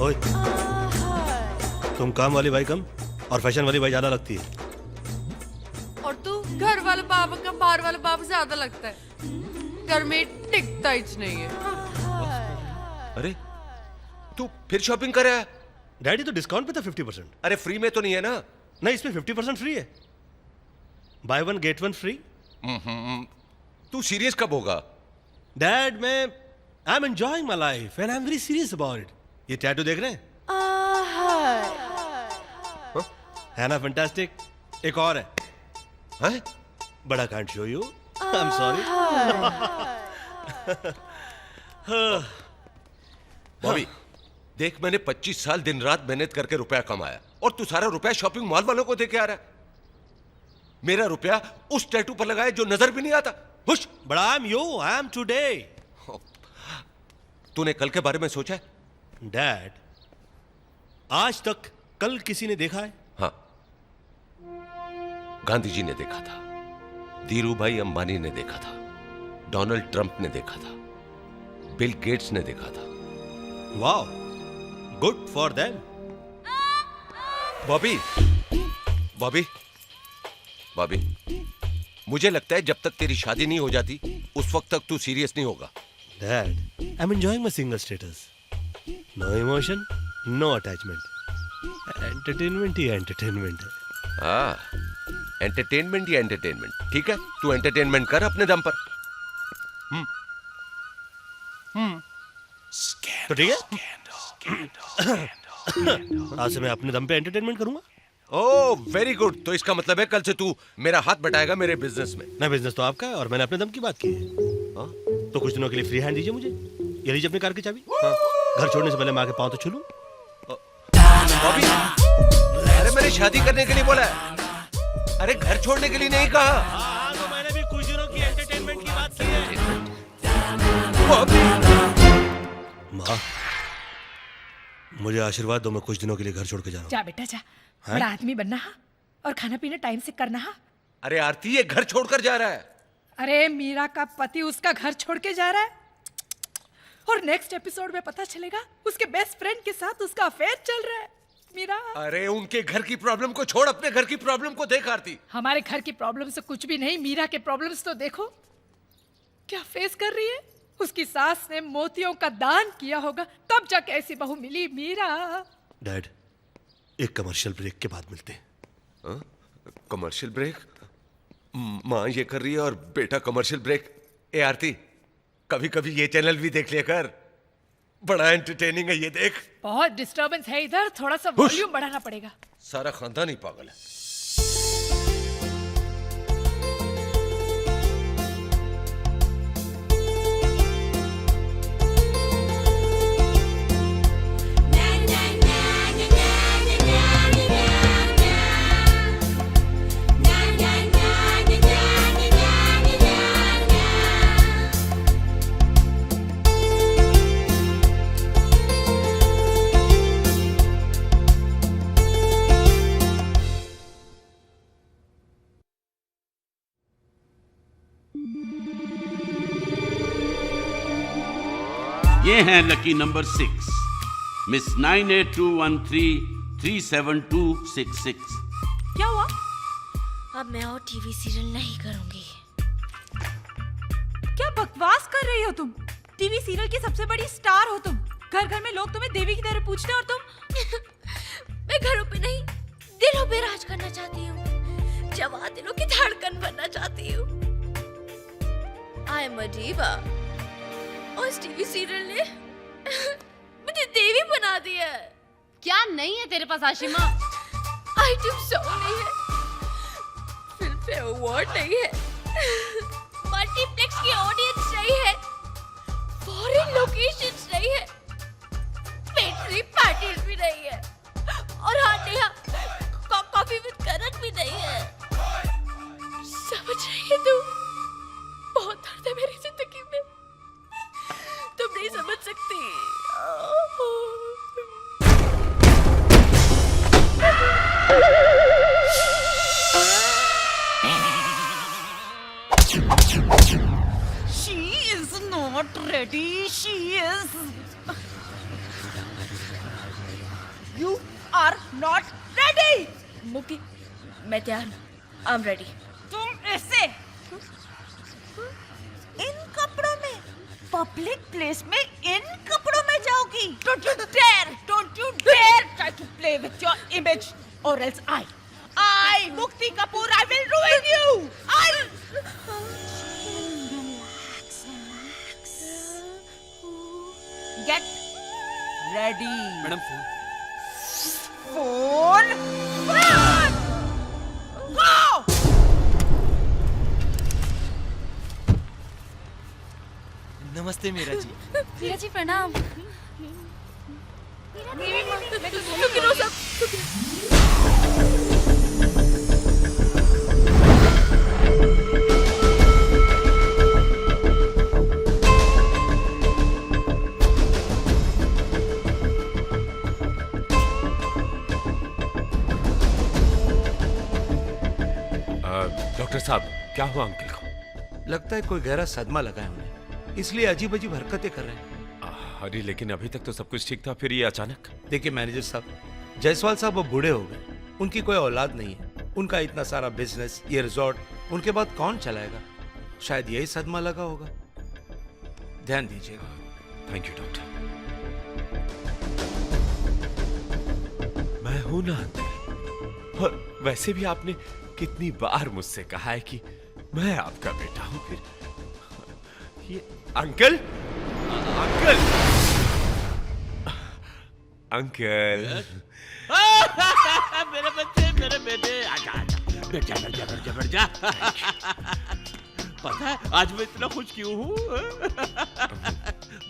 ओए, तुम काम वाली भाई कम और फैशन वाली भाई ज्यादा लगती है। और तू घर वाले बाबा का बाहर वाले बाबा ज्यादा लगता है। घर में टिकता ही नहीं है। अरे तू फिर शॉपिंग कर रहा है? डैडी तो डिस्काउंट पे था 50%। अरे फ्री में तो नहीं है ना? नहीं, इसमें 50% फ्री है। By one get one free. तू सीरियस कब होगा? डैड, मैं I am enjoying my life and I am very serious about it. ये टैटू देख रहे हैं? है ना फैंटास्टिक? एक और है, but I can't show you, I am sorry. Bobby देख, मैंने 25 साल दिन रात मेहनत करके रुपया कमाया और तू सारा रुपया शॉपिंग मॉल वालों को दे के आ रहा है। मेरा रुपया उस टैटू पर लगाया जो नजर भी नहीं आता। Hush. But I am you, I am today. तूने कल के बारे में सोचा है? डैड, आज तक कल किसी ने देखा है? हाँ, गांधी जी ने देखा था, धीरू भाई अंबानी ने देखा था, डोनाल्ड ट्रंप ने देखा था, बिल गेट्स ने देखा था। Wow, good for them. Bobby Bobby Bobby, मुझे लगता है जब तक तेरी शादी नहीं हो जाती उस वक्त तक तू सीरियस नहीं होगा। Dad, I'm enjoying my single status. No emotion, no attachment. Entertainment he entertainment है। हाँ, एंटरटेनमेंट ही एंटरटेनमेंट। ठीक है, तू एंटरटेनमेंट कर अपने दम पर। तो ठीक है, आज से मैं अपने दम पे एंटरटेनमेंट करूंगा। Oh very good. तो इसका मतलब है कल से तू मेरा हाथ बटाएगा मेरे बिजनेस में। ना, बिजनेस तो आपका है और मैंने अपने दम की बात की है। तो कुछ दिनों के लिए फ्री हैंड दीजिए मुझे। ये लीजिए अपनी कार की चाबी। घर छोड़ने से पहले माँ के पाँव तो छू लूं। बॉबी, अरे मैंने शादी करने के लिए बोला है, अरे घर छोड़ने के लिए नहीं कहा। तो मैंने भी कुछ दिनों की एंटरटेनमेंट की बात की है। माँ, मुझे आशीर्वाद दो, मैं कुछ दिनों के लिए घर छोड़ के जा रहा हूँ। जा बेटा जा, बड़ा आदमी बनना हा और खाना पीना टाइम से करना हा। अरे आरती, ये घर छोड़कर जा रहा है। अरे मीरा का पति उसका घर छोड़ के जा रहा है और नेक्स्ट एपिसोड में पता चलेगा उसके बेस्ट फ्रेंड के साथ उसका अफेयर चल रहा है। मीरा, अरे उनके घर की प्रॉब्लम को छोड़, अपने घर की प्रॉब्लम को देख आरती। हमारे घर की प्रॉब्लम से कुछ भी नहीं, मीरा के प्रॉब्लम्स तो देखो क्या फेस कर रही है। उसकी सास ने मोतियों का दान किया होगा तब जाके ऐसी बहू मिली। मीरा, डैड, एक कमर्शियल ब्रेक के बाद मिलते हैं। Commercial break? माँ ये कर रही है और बेटा कमर्शियल ब्रेक। ए आरती, कभी कभी ये चैनल भी देख लिया कर, बड़ा एंटरटेनिंग है ये। देख, बहुत डिस्टरबेंस है इधर, थोड़ा सा वॉल्यूम बढ़ाना पड़ेगा। सारा खानदान ही पागल है। ये हैं लकी नंबर 6, मिस 9821337266। क्या हुआ? अब मैं और टीवी सीरियल नहीं करूंगी। क्या बकवास कर रही हो तुम? टीवी सीरियल की सबसे बड़ी स्टार हो तुम। घर घर में लोग तुम्हें देवी की तरह पूछते हैं और तुम मैं घरों पे नहीं, दिलों पे राज करना चाहती हूँ। जवां दिलों की धड़कन बनना चाहती हूँ। आई एम अ डीवा और इस टीवी सीरियल ने मुझे देवी बना दिया है। क्या नहीं है तेरे पास आशिमा? आइटम सॉन्ग नहीं है, फिल्म पे अवार्ड नहीं है, मल्टीप्लेक्स की ऑडियंस नहीं है, फॉरेन लोकेशंस नहीं है, पेट्री पार्टीज भी नहीं है और हाँ नेहा, कॉफी विद करण भी नहीं है। समझ रही है तू? बहुत दर्द है मेरी जिंदगी में, तुम नहीं समझ सकती। She is not ready. She is. not ready. मुक्ति मैं तैयार हूँ आई एम रेडी तुम ऐसे इन कपड़ों में पब्लिक प्लेस में इन कपड़ों में जाओगी? Don't you dare try to play with your image or else I Mukti Kapoor, I will ruin you. Get ready. Madam Phone. Go. नमस्ते मीरा जी। मीरा जी प्रणाम डॉक्टर साहब क्या हुआ अंकल को? लगता है कोई गहरा सदमा लगा है उन्हें, इसलिए अजीब अजीब हरकतें कर रहे हैं। अरे लेकिन अभी तक तो सब कुछ ठीक था, फिर ये अचानक। देखिए मैनेजर साहब, जायसवाल साहब अब बूढ़े हो गए, उनकी कोई औलाद नहीं है, उनका इतना सारा बिजनेस, ये रिजॉर्ट, उनके बाद कौन चलाएगा? शायद यही सदमा लगा होगा। ध्यान दीजिएगा। Thank you doctor. मैं हूं ना अंकल, और वैसे भी आपने कितनी बार मुझसे कहा है कि मैं आपका बेटा हूं। फिर ये अंकल अंकल अंकल मेरे बेटे आजा आजा बैठ जा बैठ जा बैठ जा बैठ जा पता है आज मैं इतना खुश क्यों हूँ?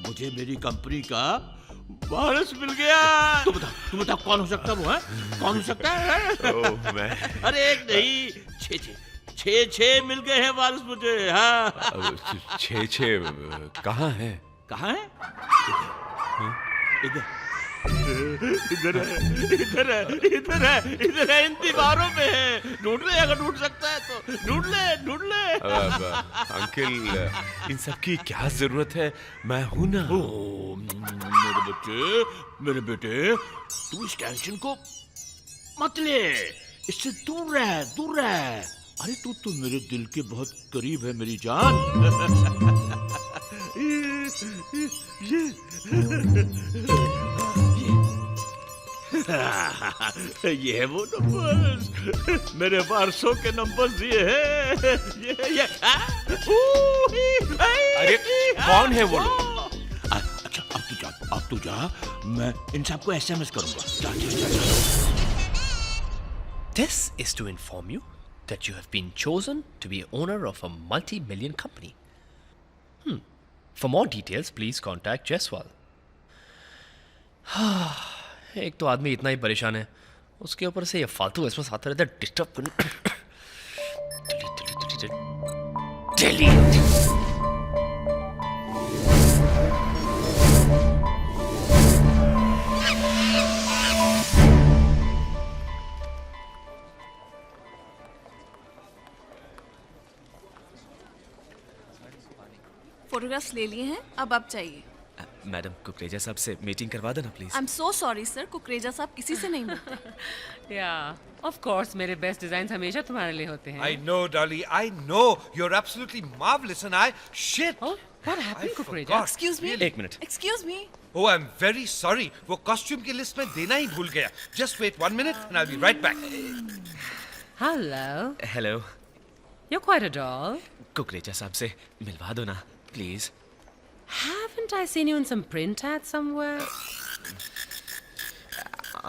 मुझे मेरी कंपनी का वारिस मिल गया। तुम बता कौन हो सकता है वो है? कौन हो सकता है? ओह मैं अरे एक नहीं छह मिल गए हैं वारिस मुझे। हाँ छः कहाँ है? कहाँ है? इधर है इन दीवारों में है। ढूंढ ले अगर ढूंढ सकता है तो ढूंढ ले। अंकल इन सब की क्या जरूरत है? मैं हूं ना। ओ मेरे बेटे तू इस टेंशन को मत ले, इससे दूर रह। अरे तू तो मेरे दिल के बहुत करीब है मेरी जान। ये है वो नंबर, मेरे वारसों के नंबर दिए हैं। ये अरे कौन है वो लोग? अच्छा अब तू जा, मैं इन सबको एसएमएस करूंगा। जा। This is to inform you that you have been chosen to be owner of a multi-million company. For more details, please contact Jaiswal. एक तो आदमी इतना ही परेशान है, उसके ऊपर से ये फालतू एसएमएस आते रहता है, डिस्टर्ब करने। Delete. फोटोग्राफ्स ले लिए हैं, अब आप चाहिए। मैडम कुकरेजा साहब से मीटिंग करवा देना please. I am so sorry sir, Kukreja साहब किसी से नहीं मिलते। या ऑफ कोर्स मेरे बेस्ट डिजाइन्स हमेशा तुम्हारे लिए होते हैं। I know, Dolly, I know. You're absolutely marvelous and shit. Oh, what happened, I Kukreja? forgot. Excuse me, एक मिनट। Excuse me. Oh, I'm very sorry. वो कॉस्ट्यूम की लिस्ट में देना ही भूल गया. Just wait 1 minute and I'll be right back. Hello, hello, you quite a doll. Kukreja साहब से मिलवा दो ना please. Haven't I seen you in some print ad somewhere?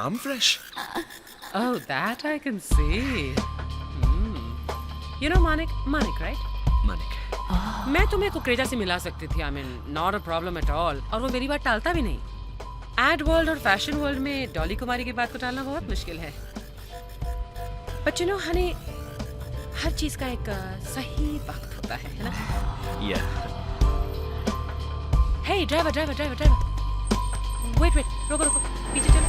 I'm fresh. Oh, that I can see. You know Manik, right? Manik. मैं तुम्हें कुकरेजा से मिला सकती थी। I mean, not a problem at all. और वो मेरी बात टालता भी नहीं। एड वर्ल्ड और फैशन वर्ल्ड में डॉली कुमारी की बात को टालना बहुत मुश्किल है। But you know, honey, हर चीज का एक सही वक्त होता है ना? Yeah. Hey, driver. Wait, रुको, पीछे चलो।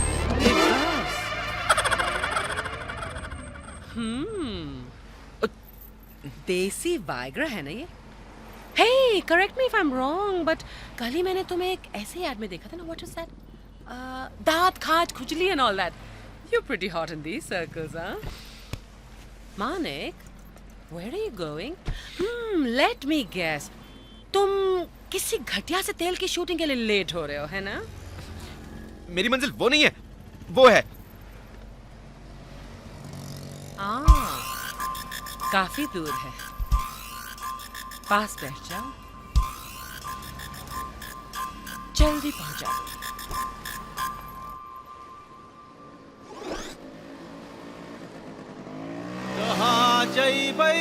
देसी वाइग्रा है ना ये? Hey, correct me if I'm wrong, but कल ही मैंने तुम्हें एक ऐसे ऐड में देखा था ना, what is that? दांत खाज खुजली and all that. You're pretty hot in these circles, huh? Manik, where are you going? Let me guess. तुम किसी घटिया से तेल की शूटिंग के लिए लेट हो रहे हो, है ना? मेरी मंजिल वो नहीं है, वो है। काफी दूर है। पास बैठ जाओ, जल्दी पहुंचाओ। कहाँ जइबै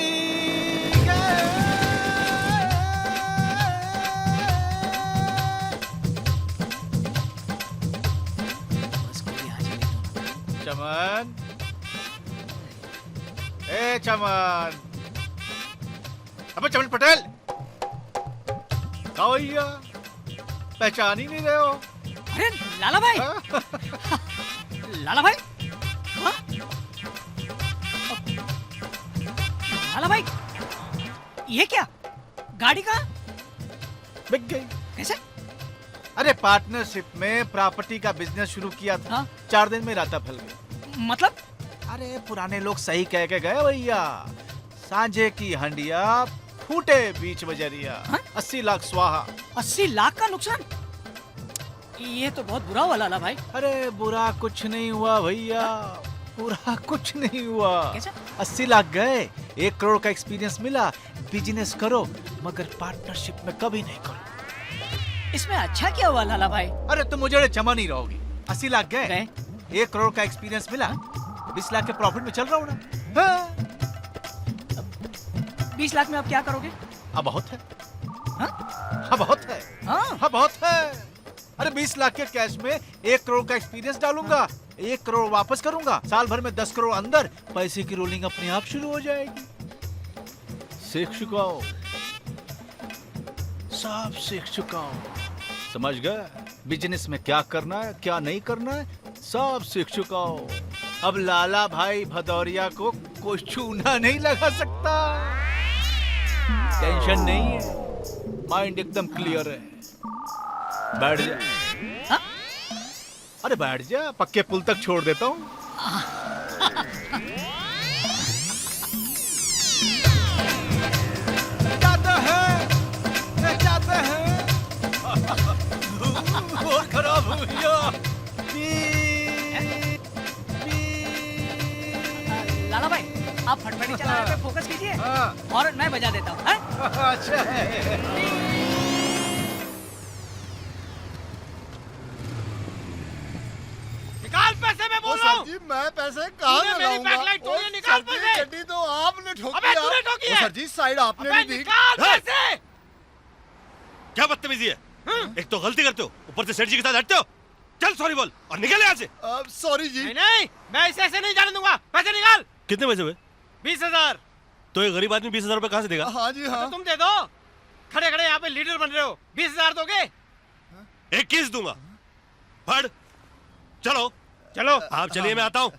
चमन, ए चमन, अबे चमन पटेल, कहाँ भैया? पहचान ही नहीं रहे हो? अरे लाला भाई, लाला भाई, हाँ? लाला भाई, ये क्या? गाड़ी कहाँ? बिक गई। कैसे? अरे पार्टनरशिप में प्रॉपर्टी का बिजनेस शुरू किया था, हाँ? 4 दिन में राता फल गई। मतलब? अरे पुराने लोग सही कह के गए भैया, सांझे की हंडिया फूटे बीच बजरिया। हाँ? 80 लाख स्वाहा। 80 लाख का नुकसान? ये तो बहुत बुरा हुआ लाला भाई। अरे बुरा कुछ नहीं हुआ भैया, बुरा कुछ नहीं हुआ। कैसे? 80 लाख गए, 1 करोड़ का एक्सपीरियंस मिला। बिजनेस करो मगर पार्टनरशिप में कभी नहीं करो। इसमें अच्छा क्या हुआ लाला भाई? अरे तुम मुझे जमा नहीं रहोगी। 80 लाख गए, 1 करोड़ का एक्सपीरियंस मिला, 20 लाख के प्रॉफिट में चल रहा हूँ ना। हाँ। 20 लाख में आप क्या करोगे? अब बहुत है। हाँ? हाँ बहुत है। हाँ? हाँ बहुत है। अरे 20 लाख के कैश में 1 करोड़ का एक्सपीरियंस डालूंगा, 1 करोड़ वापस करूंगा, साल भर में 10 करोड़ अंदर, पैसे की रोलिंग अपने आप शुरू हो जाएगी। सीख चुका हूं, सब सीख चुका हूं। समझ गए बिजनेस में क्या करना है क्या नहीं करना है, सब सीख चुका हूं। अब लाला भाई भदौरिया को कोई चूना नहीं लगा सकता। टेंशन नहीं है, माइंड एकदम क्लियर है। बैठ जा। हाँ? अरे बैठ जा, पक्के पुल तक छोड़ देता हूँ। जाते हैं बहुत खराब हो गया। लाला भाई, आप फटफटी चलाने पे फोकस कीजिए। हाँ। और मैं बजा देता हूँ। हाँ? अच्छा है। निकाल पैसे, मैं बोल रहा हूँ। जी मैं पैसे कहाँ तूने से मेरी लाऊंगा? बैकलाइट तोड़ी है, ओ, निकाल सर जी, पैसे। गड्डी तो आपने ठोकी अबे तूने ठोकी है। सर जी साइड आपने अबे नहीं दी। निकाल पैसे। क्या बदतमीजी है? एक तो गलती करते हो, ऊपर से सेठ जी के साथ हटते हो। चल सॉरी बोल और निकल यहाँ से। सॉरी जी। नहीं, मैं इसे ऐसे नहीं जाने दूंगा। पैसे निकाल। कितने पैसे हुए? 20,000। तो ये गरीब आदमी 20,000 रुपए कहाँ से देगा? हाँ जी हाँ। तो तुम दे दो, खड़े खड़े यहाँ पे लीडर बन रहे हो। 20,000 दोगे? 21 दूंगा। फड़ चलो चलो आप चलिए, मैं आता हूँ।